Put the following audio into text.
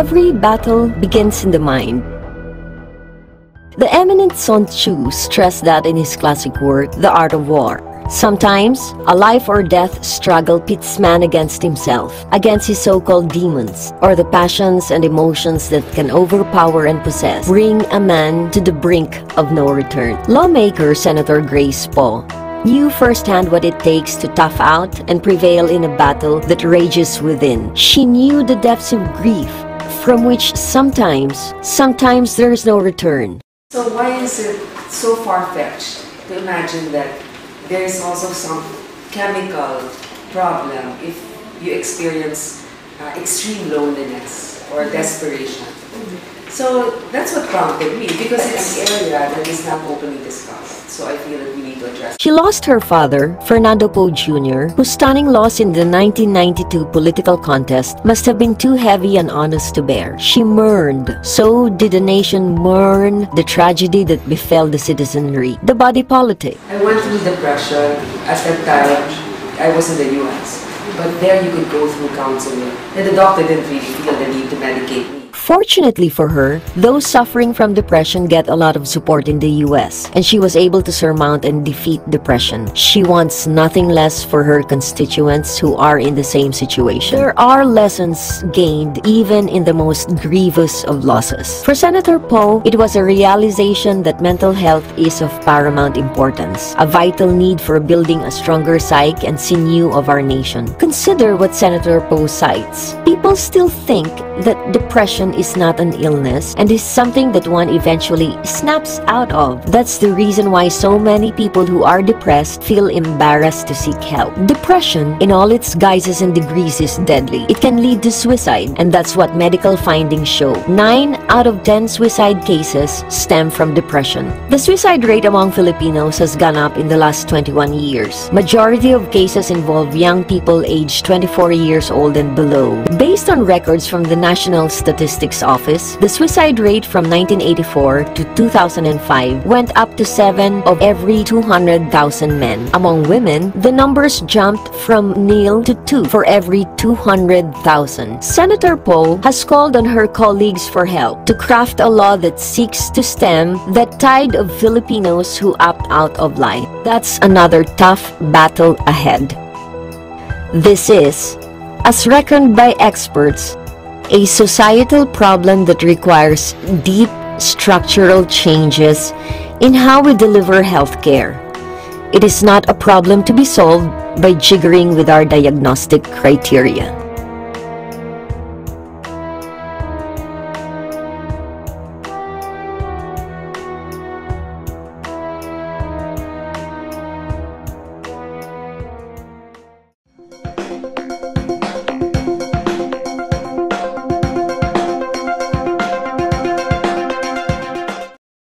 Every battle begins in the mind. The eminent Sun Tzu stressed that in his classic work, The Art of War. Sometimes, a life-or-death struggle pits man against himself, against his so-called demons, or the passions and emotions that can overpower and possess, bring a man to the brink of no return. Lawmaker Senator Grace Poe knew firsthand what it takes to tough out and prevail in a battle that rages within. She knew the depths of grief, from which sometimes there is no return. So why is it so far-fetched to imagine that there is also some chemical problem if you experience extreme loneliness or desperation? So that's what prompted me, because it's an area that is not openly discussed. So I feel that we need to address it. She lost her father, Fernando Poe Jr., whose stunning loss in the 1992 political contest must have been too heavy and honest to bear. She mourned. So did the nation mourn the tragedy that befell the citizenry, the body politic. I went through depression at that time. I was in the US. But there you could go through counseling. And the doctor didn't really feel the need to medicate me. Fortunately for her, those suffering from depression get a lot of support in the US, and she was able to surmount and defeat depression. She wants nothing less for her constituents who are in the same situation. There are lessons gained even in the most grievous of losses. For Senator Poe, it was a realization that mental health is of paramount importance, a vital need for building a stronger psyche and sinew of our nation. Consider what Senator Poe cites. People still think that depression is not an illness and is something that one eventually snaps out of. That's the reason why so many people who are depressed feel embarrassed to seek help. Depression, in all its guises and degrees, is deadly. It can lead to suicide, and that's what medical findings show. 9 out of 10 suicide cases stem from depression. The suicide rate among Filipinos has gone up in the last 21 years. Majority of cases involve young people aged 24 years old and below. Based on records from the National Statistics Office, the suicide rate from 1984 to 2005 went up to 7 of every 200,000 men. Among women, the numbers jumped from 0 to 2 for every 200,000. Senator Poe has called on her colleagues for help to craft a law that seeks to stem that tide of Filipinos who opt out of life. That's another tough battle ahead. This is, as reckoned by experts, a societal problem that requires deep structural changes in how we deliver healthcare. It is not a problem to be solved by jiggering with our diagnostic criteria.